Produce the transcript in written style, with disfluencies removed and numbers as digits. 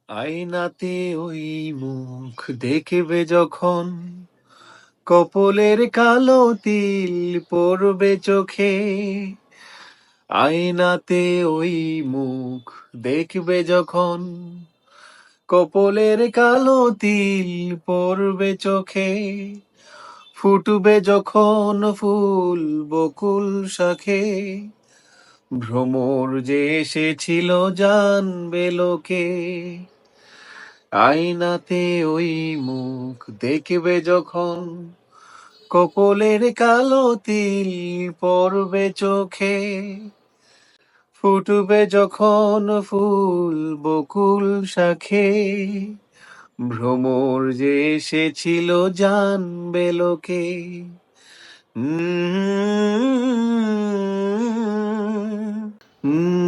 আয়নাতে ওই মুখ দেখবে যখন, কপলের কালো তিল পড়বে চোখে। আয়নাতে ওই মুখ দেখবে যখন, কপলের কালো তিল পড়বে চোখে। ফুটবে যখন ফুল বকুল শাখে, ভ্রমর যে এসেছিল জানবে লোকে। আয়নাতে ওই মুখ দেখবে যখন, কপলের কালো তিল পড়বে চোখে। ফুটবে যখন ফুল বকুল শাখে, ভ্রমর যে এসেছিল জানবে লোকে। উম